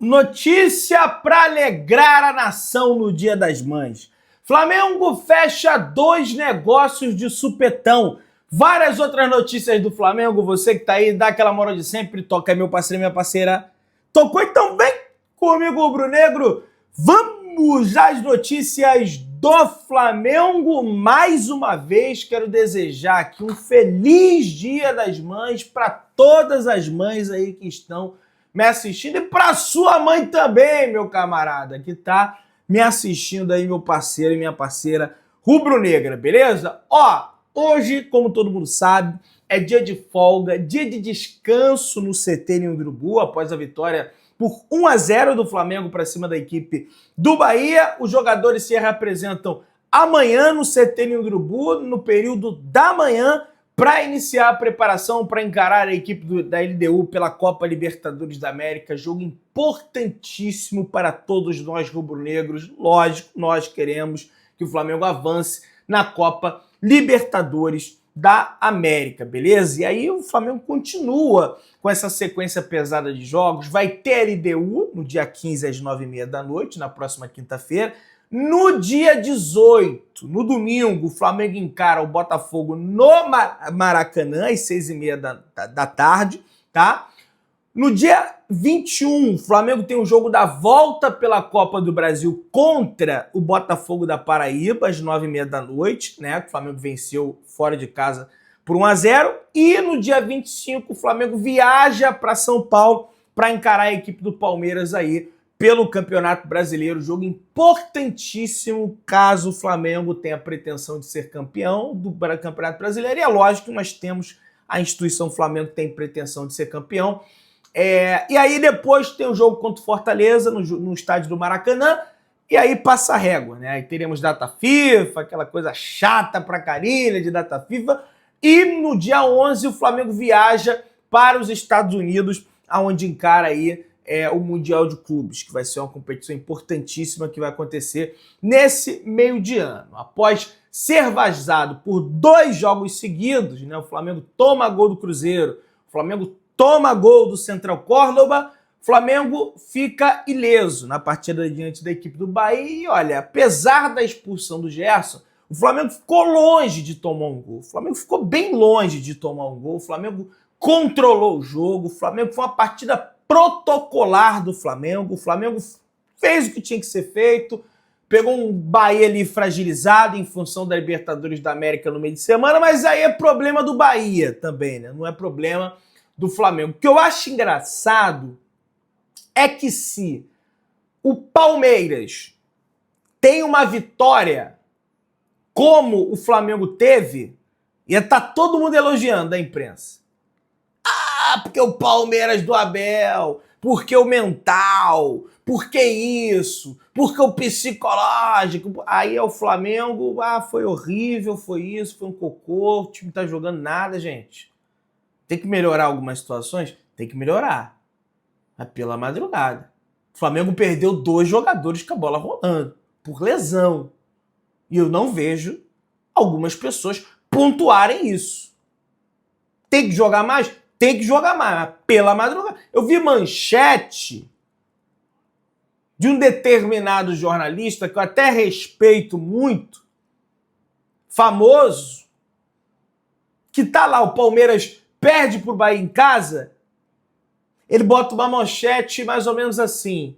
Notícia para alegrar a nação no Dia das Mães. Flamengo fecha 2 negócios de supetão. Várias outras notícias do Flamengo. Você que tá aí, dá aquela moral de sempre. Toca aí, meu parceiro e minha parceira. Tocou então bem comigo, rubro-negro. Vamos às notícias do Flamengo. Mais uma vez, quero desejar aqui um feliz Dia das Mães para todas as mães aí que estão me assistindo e para sua mãe também, meu camarada, que tá me assistindo aí, meu parceiro e minha parceira rubro-negra, beleza? Ó, hoje, como todo mundo sabe, é dia de folga, dia de descanso no CT em Urubu, após a vitória por 1-0 do Flamengo para cima da equipe do Bahia. Os jogadores se reapresentam amanhã no CT em Urubu, no período da manhã, para iniciar a preparação para encarar a equipe da LDU pela Copa Libertadores da América. Jogo importantíssimo para todos nós rubro-negros. Lógico, nós queremos que o Flamengo avance na Copa Libertadores da América, beleza? E aí o Flamengo continua com essa sequência pesada de jogos. Vai ter LDU no dia 15 às 9h30 da noite, na próxima quinta-feira. No dia 18, no domingo, o Flamengo encara o Botafogo no Maracanã, às 6h30 da tarde, tá? No dia 21, o Flamengo tem um jogo da volta pela Copa do Brasil contra o Botafogo da Paraíba, às 9h30 da noite, né? O Flamengo venceu fora de casa por 1-0. E no dia 25, o Flamengo viaja para São Paulo para encarar a equipe do Palmeiras aí pelo Campeonato Brasileiro. Jogo importantíssimo caso o Flamengo tenha a pretensão de ser campeão do Campeonato Brasileiro. E é lógico que nós temos a instituição Flamengo que tem pretensão de ser campeão. E aí depois tem o jogo contra o Fortaleza no estádio do Maracanã, e aí passa a régua, né? Aí teremos data FIFA, aquela coisa chata pra carilha de data FIFA, e no dia 11 o Flamengo viaja para os Estados Unidos, aonde encara aí o Mundial de Clubes, que vai ser uma competição importantíssima que vai acontecer nesse meio de ano. Após ser vazado por 2 jogos seguidos, né? O Flamengo toma gol do Cruzeiro, o Flamengo toma gol do Central Córdoba, Flamengo fica ileso na partida diante da equipe do Bahia. E olha, apesar da expulsão do Gerson, o Flamengo ficou longe de tomar um gol. O Flamengo ficou bem longe de tomar um gol. O Flamengo controlou o jogo. O Flamengo foi uma partida protocolar do Flamengo. O Flamengo fez o que tinha que ser feito. Pegou um Bahia ali fragilizado em função da Libertadores da América no meio de semana, mas aí é problema do Bahia também, né? Não é problema do Flamengo. O que eu acho engraçado é que se o Palmeiras tem uma vitória como o Flamengo teve, ia estar todo mundo elogiando da imprensa. Ah, porque o Palmeiras do Abel, porque o mental, porque isso, porque o psicológico. Aí é o Flamengo, foi horrível, foi isso, foi um cocô, o time não tá jogando nada, gente. Tem que melhorar algumas situações? Tem que melhorar. Mas pela madrugada. O Flamengo perdeu 2 jogadores com a bola rolando, por lesão. E eu não vejo algumas pessoas pontuarem isso. Tem que jogar mais? Tem que jogar mais, mas pela madrugada. Eu vi manchete de um determinado jornalista, que eu até respeito muito, famoso, que tá lá, o Palmeiras perde pro Bahia em casa, ele bota uma manchete mais ou menos assim: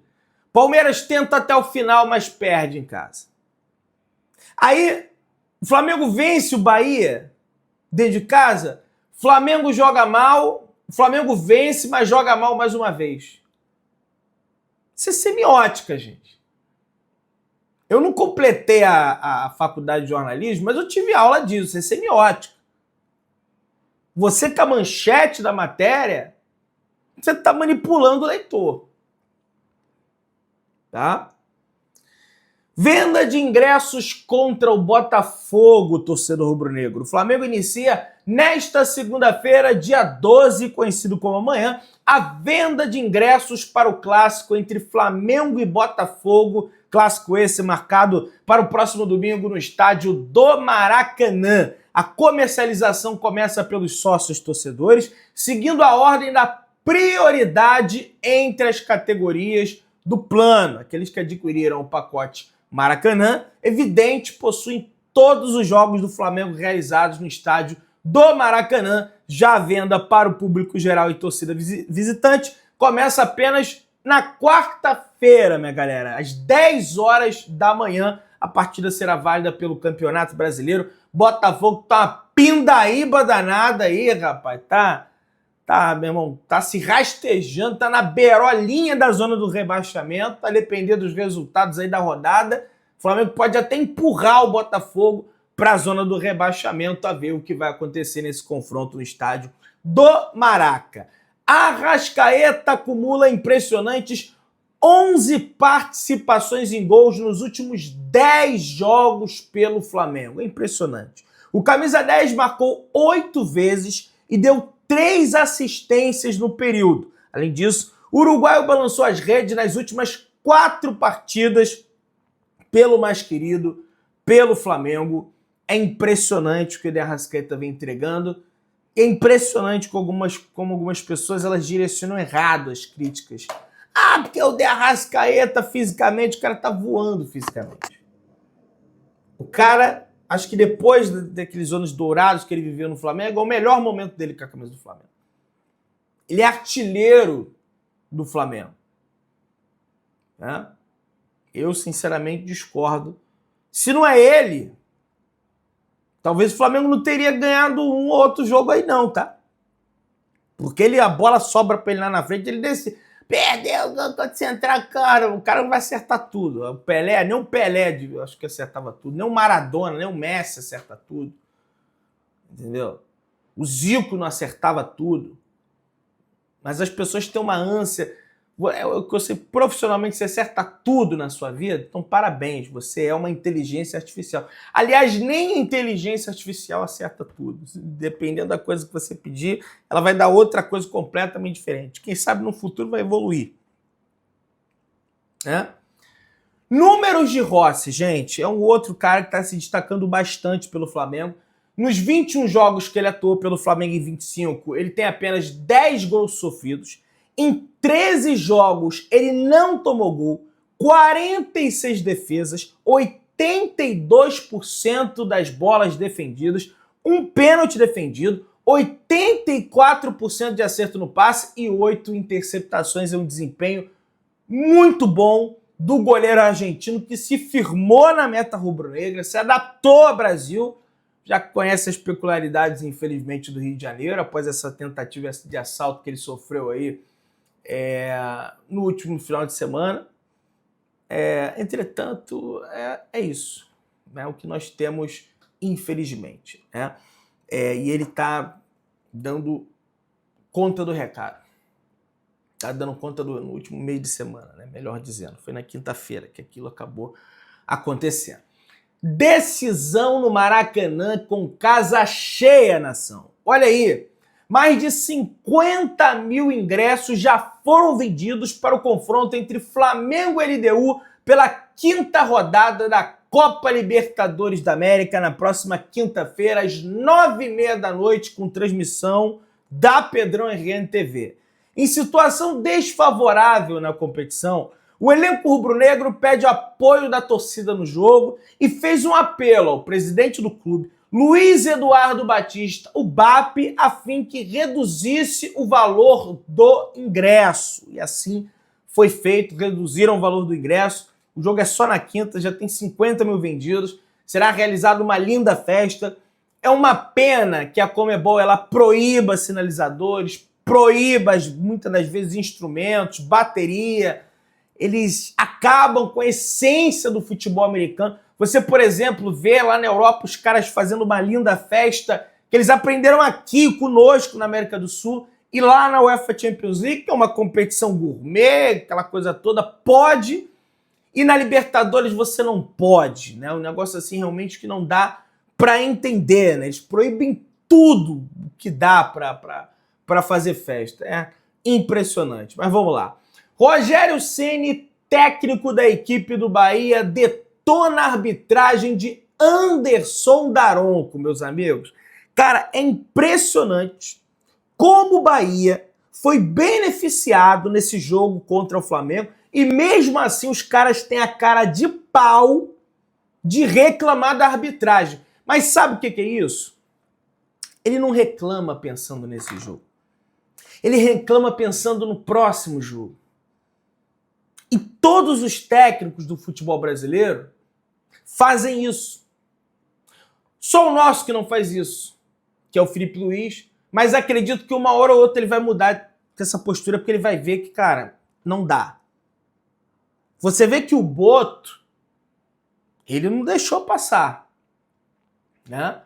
Palmeiras tenta até o final, mas perde em casa. Aí, o Flamengo vence o Bahia dentro de casa, Flamengo joga mal, o Flamengo vence, mas joga mal mais uma vez. Isso é semiótica, gente. Eu não completei a faculdade de jornalismo, mas eu tive aula disso, isso é semiótica. Você com a manchete da matéria, você está manipulando o leitor. Tá? Venda de ingressos contra o Botafogo, torcedor rubro-negro. O Flamengo inicia nesta segunda-feira, dia 12, conhecido como amanhã, a venda de ingressos para o clássico entre Flamengo e Botafogo. Clássico esse marcado para o próximo domingo no estádio do Maracanã. A comercialização começa pelos sócios torcedores, seguindo a ordem da prioridade entre as categorias do plano. Aqueles que adquiriram o pacote Maracanã, evidente, possuem todos os jogos do Flamengo realizados no estádio do Maracanã, já à venda para o público geral e torcida visitante. Começa apenas na quarta-feira, minha galera, às 10 horas da manhã. A partida será válida pelo Campeonato Brasileiro. Botafogo tá uma pindaíba danada aí, rapaz. Tá, meu irmão, tá se rastejando, tá na beirolinha da zona do rebaixamento, tá dependendo dos resultados aí da rodada. O Flamengo pode até empurrar o Botafogo para a zona do rebaixamento, a ver o que vai acontecer nesse confronto no estádio do Maraca. Arrascaeta acumula impressionantes 11 participações em gols nos últimos 10 jogos pelo Flamengo. É impressionante. O camisa 10 marcou 8 vezes e deu 3 assistências no período. Além disso, o uruguaio balançou as redes nas últimas 4 partidas pelo mais querido, pelo Flamengo. É impressionante o que o De Arrascaeta vem entregando. É impressionante como algumas pessoas elas direcionam errado as críticas. Ah, porque o De Arrascaeta fisicamente, o cara tá voando fisicamente. O cara, acho que depois daqueles anos dourados que ele viveu no Flamengo, é o melhor momento dele com a camisa do Flamengo. Ele é artilheiro do Flamengo. Né? Eu, sinceramente, discordo. Se não é ele, talvez o Flamengo não teria ganhado um ou outro jogo aí não, tá? Porque a bola sobra pra ele lá na frente, ele desce... Perdeu, tô de central, cara. O cara não vai acertar tudo. O Pelé, nem o Pelé, acho que acertava tudo. Nem o Maradona, nem o Messi acerta tudo. Entendeu? O Zico não acertava tudo. Mas as pessoas têm uma ânsia. Você profissionalmente você acerta tudo na sua vida, então parabéns, você é uma inteligência artificial. Aliás, nem a inteligência artificial acerta tudo. Dependendo da coisa que você pedir, ela vai dar outra coisa completamente diferente. Quem sabe no futuro vai evoluir. Né? Números de Rossi, gente, é um outro cara que está se destacando bastante pelo Flamengo. Nos 21 jogos que ele atuou pelo Flamengo em 25, ele tem apenas 10 gols sofridos. Em 13 jogos, ele não tomou gol, 46 defesas, 82% das bolas defendidas, um pênalti defendido, 84% de acerto no passe e 8 interceptações. É um desempenho muito bom do goleiro argentino que se firmou na meta rubro-negra, se adaptou ao Brasil, já conhece as peculiaridades, infelizmente, do Rio de Janeiro, após essa tentativa de assalto que ele sofreu aí no último final de semana. Entretanto, é isso, né, o que nós temos, infelizmente. Né? E ele está dando conta do recado. Está dando conta no último meio de semana, né? Melhor dizendo. Foi na quinta-feira que aquilo acabou acontecendo. Decisão no Maracanã com casa cheia, nação. Olha aí. Mais de 50 mil ingressos já foram vendidos para o confronto entre Flamengo e LDU pela 5ª rodada da Copa Libertadores da América, na próxima quinta-feira, às 9h30 da noite, com transmissão da Pedrão RN TV. Em situação desfavorável na competição, o elenco rubro-negro pede apoio da torcida no jogo e fez um apelo ao presidente do clube, Luiz Eduardo Batista, o BAP, a fim que reduzisse o valor do ingresso. E assim foi feito, reduziram o valor do ingresso. O jogo é só na quinta, já tem 50 mil vendidos. Será realizada uma linda festa. É uma pena que a Conmebol ela proíba sinalizadores, proíba muitas das vezes instrumentos, bateria. Eles acabam com a essência do futebol americano. Você, por exemplo, vê lá na Europa os caras fazendo uma linda festa que eles aprenderam aqui conosco na América do Sul, e lá na UEFA Champions League, que é uma competição gourmet, aquela coisa toda, pode, e na Libertadores você não pode, né? Um negócio assim realmente que não dá para entender, né? Eles proíbem tudo que dá para fazer festa. É impressionante. Mas vamos lá. Rogério Ceni, técnico da equipe do Bahia, detona a arbitragem de Anderson Daronco, meus amigos. Cara, é impressionante como o Bahia foi beneficiado nesse jogo contra o Flamengo e mesmo assim os caras têm a cara de pau de reclamar da arbitragem. Mas sabe o que é isso? Ele não reclama pensando nesse jogo. Ele reclama pensando no próximo jogo. E todos os técnicos do futebol brasileiro fazem isso. Só o nosso que não faz isso, que é o Felipe Luiz, mas acredito que uma hora ou outra ele vai mudar essa postura porque ele vai ver que, cara, não dá. Você vê que o Boto, ele não deixou passar, né?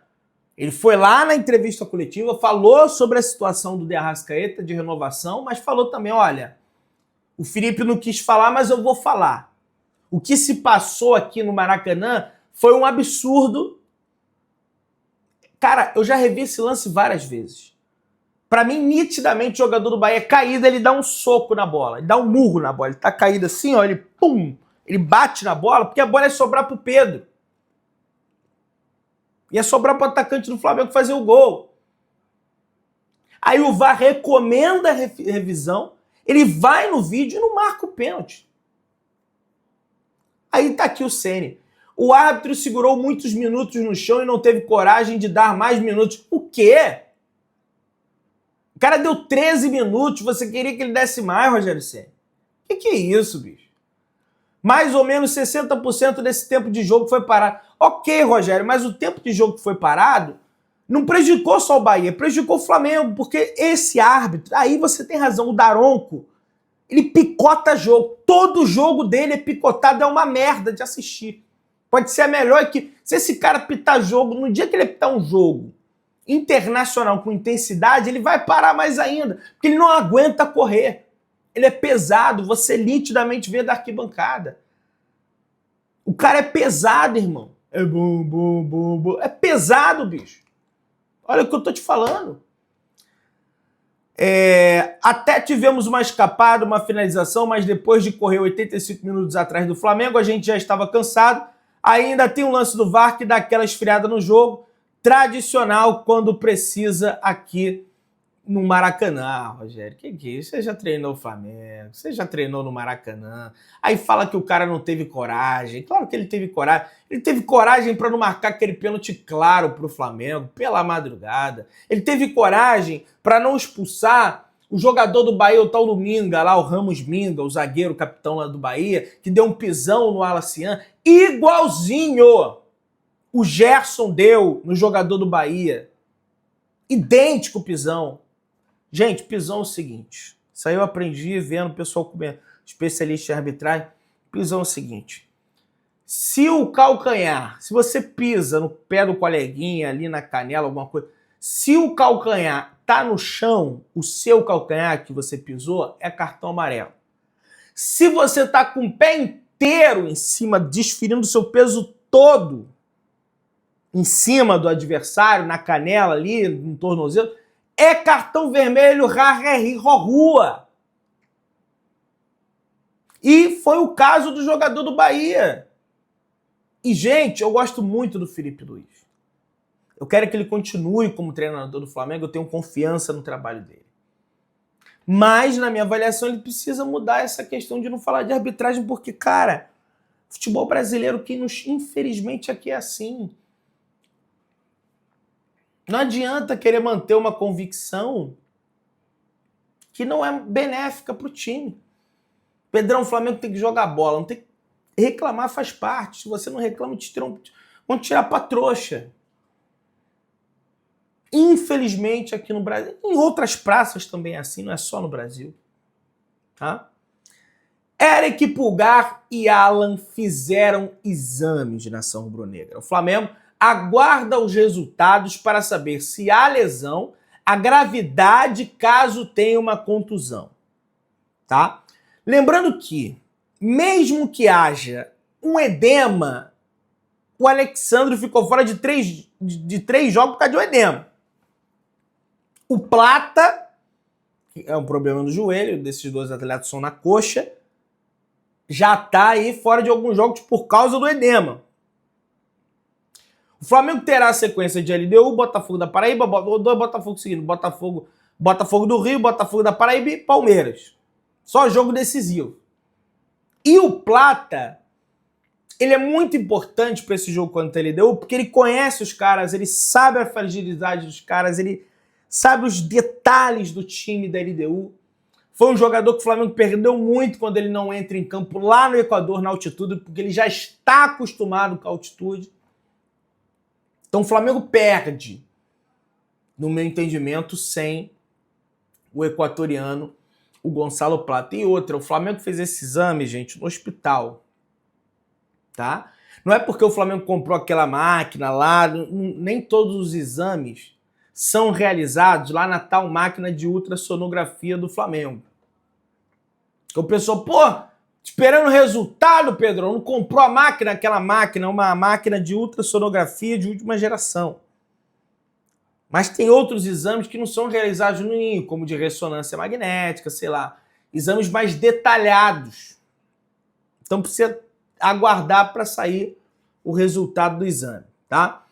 Ele foi lá na entrevista coletiva, falou sobre a situação do De Arrascaeta de renovação, mas falou também, olha, o Felipe não quis falar, mas eu vou falar. O que se passou aqui no Maracanã foi um absurdo. Cara, eu já revi esse lance várias vezes. Pra mim, nitidamente, o jogador do Bahia caído, ele dá um soco na bola, ele dá um murro na bola. Ele tá caído assim, ó, ele pum, ele bate na bola, porque a bola ia sobrar pro Pedro. Ia sobrar pro atacante do Flamengo fazer o gol. Aí o VAR recomenda a revisão, ele vai no vídeo e não marca o pênalti. Aí tá aqui o Ceni. O árbitro segurou muitos minutos no chão e não teve coragem de dar mais minutos. O quê? O cara deu 13 minutos, você queria que ele desse mais, Rogério Ceni? Que é isso, bicho? Mais ou menos 60% desse tempo de jogo foi parado. Ok, Rogério, mas o tempo de jogo que foi parado não prejudicou só o Bahia, prejudicou o Flamengo, porque esse árbitro, aí você tem razão, o Daronco, ele picota jogo. Todo jogo dele é picotado, é uma merda de assistir. Pode ser a melhor equipe. Se esse cara pitar jogo, no dia que ele pitar um jogo internacional com intensidade, ele vai parar mais ainda, porque ele não aguenta correr. Ele é pesado, você nitidamente vê da arquibancada. O cara é pesado, irmão. É bom. É pesado, bicho. Olha o que eu tô te falando. Até tivemos uma escapada, uma finalização, mas depois de correr 85 minutos atrás do Flamengo, a gente já estava cansado. Ainda tem um lance do VAR que dá aquela esfriada no jogo, tradicional quando precisa aqui no Maracanã. Rogério, que é isso? Você já treinou o Flamengo, você já treinou no Maracanã. Aí fala que o cara não teve coragem. Claro que ele teve coragem. Ele teve coragem para não marcar aquele pênalti claro pro Flamengo, pela madrugada. Ele teve coragem para não expulsar o jogador do Bahia, o tal do Minga, lá o Ramos Minga, o zagueiro, o capitão lá do Bahia, que deu um pisão no Alacian, igualzinho o Gerson deu no jogador do Bahia. Idêntico pisão. Gente, pisão é o seguinte. Isso aí eu aprendi vendo o pessoal comendo, especialista em arbitragem. Pisão é o seguinte. Se o calcanhar, se você pisa no pé do coleguinha, ali na canela, alguma coisa, se o calcanhar tá no chão, o seu calcanhar que você pisou, é cartão amarelo. Se você tá com o pé inteiro em cima, desferindo o seu peso todo em cima do adversário, na canela ali, no tornozelo, é cartão vermelho, rua. E foi o caso do jogador do Bahia. E, gente, eu gosto muito do Felipe Luiz. Eu quero que ele continue como treinador do Flamengo, eu tenho confiança no trabalho dele. Mas, na minha avaliação, ele precisa mudar essa questão de não falar de arbitragem, porque, cara, futebol brasileiro, infelizmente, aqui é assim. Não adianta querer manter uma convicção que não é benéfica para o time. Pedrão, o Flamengo tem que jogar bola, não tem que reclamar, faz parte. Se você não reclama, vão tirar pra trouxa. Infelizmente, aqui no Brasil, em outras praças também é assim, não é só no Brasil. Tá? Eric Pulgar e Alan fizeram exames de nação rubro-negra. O Flamengo aguarda os resultados para saber se há lesão, a gravidade caso tenha uma contusão. Tá? Lembrando que, mesmo que haja um edema, o Alexandre ficou fora de três jogos por causa de um edema. O Plata, que é um problema no joelho, desses dois atletas são na coxa, já está aí fora de alguns jogos por causa do edema. O Flamengo terá a sequência de LDU, Botafogo da Paraíba, dois Botafogo seguindo, Botafogo Botafogo do Rio, Botafogo da Paraíba e Palmeiras. Só jogo decisivo. E o Plata, ele é muito importante para esse jogo contra a LDU, porque ele conhece os caras, ele sabe a fragilidade dos caras, ele sabe os detalhes do time da LDU. Foi um jogador que o Flamengo perdeu muito quando ele não entra em campo lá no Equador, na altitude, porque ele já está acostumado com a altitude. Então o Flamengo perde, no meu entendimento, sem o equatoriano, o Gonçalo Plata. E outra, o Flamengo fez esse exame, gente, no hospital. Tá? Não é porque o Flamengo comprou aquela máquina lá, nem todos os exames são realizados lá na tal máquina de ultrassonografia do Flamengo. Então o pessoal, pô, esperando o resultado, Pedro, não comprou a máquina, aquela máquina, uma máquina de ultrassonografia de última geração. Mas tem outros exames que não são realizados no ninho, como de ressonância magnética, sei lá, exames mais detalhados. Então precisa aguardar para sair o resultado do exame, tá?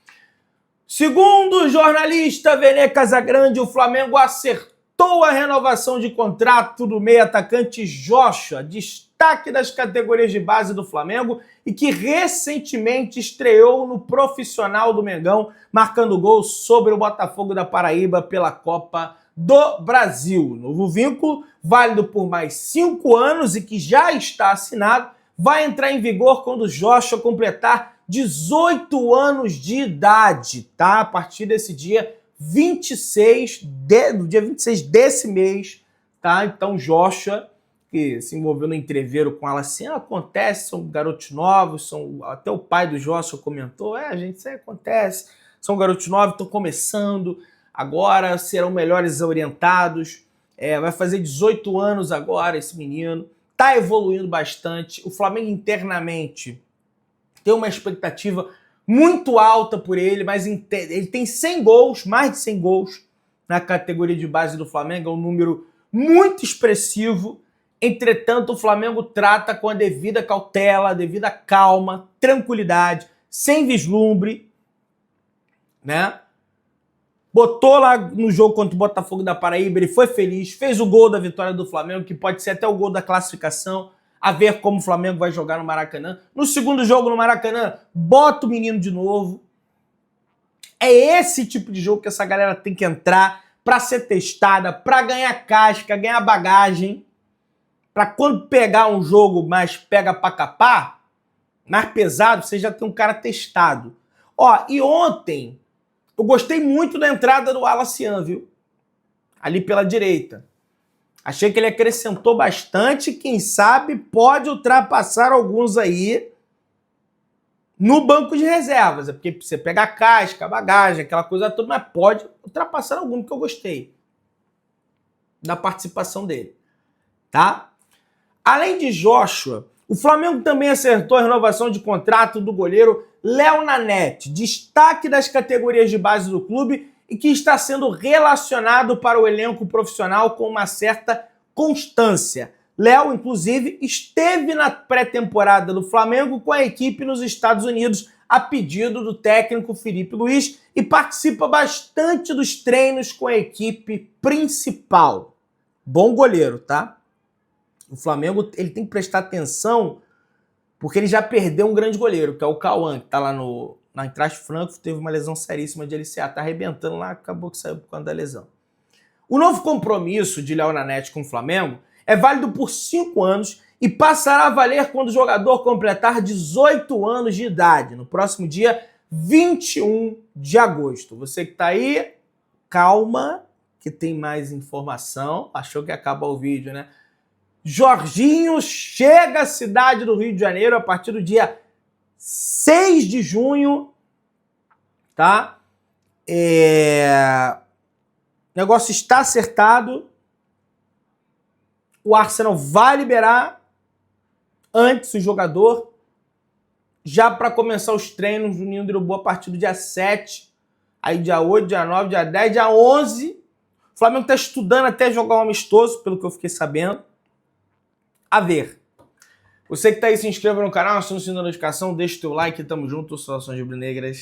Segundo o jornalista Vene Casagrande, o Flamengo acertou a renovação de contrato do meio atacante Joshua, destaque das categorias de base do Flamengo e que recentemente estreou no profissional do Mengão, marcando gol sobre o Botafogo da Paraíba pela Copa do Brasil. Novo vínculo, válido por mais 5 anos e que já está assinado, vai entrar em vigor quando o Joshua completar 18 anos de idade, tá? A partir desse dia 26, do dia 26 desse mês, tá? Então Joshua, que se envolveu no entreveiro com ela assim, acontece, são garotos novos, até o pai do Joshua comentou, gente, isso aí acontece, são garotos novos, estão começando, agora serão melhores orientados, vai fazer 18 anos agora esse menino, tá evoluindo bastante. O Flamengo internamente tem uma expectativa muito alta por ele, mas ele tem 100 gols, mais de 100 gols na categoria de base do Flamengo, é um número muito expressivo. Entretanto, o Flamengo trata com a devida cautela, a devida calma, tranquilidade, sem vislumbre, né? Botou lá no jogo contra o Botafogo da Paraíba, ele foi feliz, fez o gol da vitória do Flamengo, que pode ser até o gol da classificação, a ver como o Flamengo vai jogar no Maracanã. No segundo jogo no Maracanã, bota o menino de novo. É esse tipo de jogo que essa galera tem que entrar para ser testada, para ganhar casca, ganhar bagagem, para quando pegar um jogo mais pega pra capar, mais pesado, você já tem um cara testado. E ontem eu gostei muito da entrada do Alacian, viu? Ali pela direita. Achei que ele acrescentou bastante, quem sabe pode ultrapassar alguns aí no banco de reservas. É porque você pega a casca, a bagagem, aquela coisa toda, mas pode ultrapassar algum, que eu gostei da participação dele, tá? Além de Joshua, o Flamengo também acertou a renovação de contrato do goleiro Léo Nanete, destaque das categorias de base do clube e que está sendo relacionado para o elenco profissional com uma certa constância. Léo, inclusive, esteve na pré-temporada do Flamengo com a equipe nos Estados Unidos a pedido do técnico Felipe Luiz e participa bastante dos treinos com a equipe principal. Bom goleiro, tá? O Flamengo ele tem que prestar atenção porque ele já perdeu um grande goleiro, que é o Cauã, que tá lá na Eintracht Frankfurt, teve uma lesão seríssima de LCA, tá arrebentando lá, acabou que saiu por conta da lesão. O novo compromisso de Léo Nanete com o Flamengo é válido por 5 anos e passará a valer quando o jogador completar 18 anos de idade, no próximo dia 21 de agosto. Você que tá aí, calma, que tem mais informação. Achou que ia acabar o vídeo, né? Jorginho chega à cidade do Rio de Janeiro a partir do dia 6 de junho, tá? O negócio está acertado. O Arsenal vai liberar antes o jogador, já para começar os treinos do Ninho do Urubu a partir do dia 7, aí dia 8, dia 9, dia 10, dia 11. O Flamengo está estudando até jogar um amistoso, pelo que eu fiquei sabendo. A ver. Você que tá aí, se inscreva no canal, acione o sininho da notificação, deixa o teu like, tamo junto, saudações rubro-negras.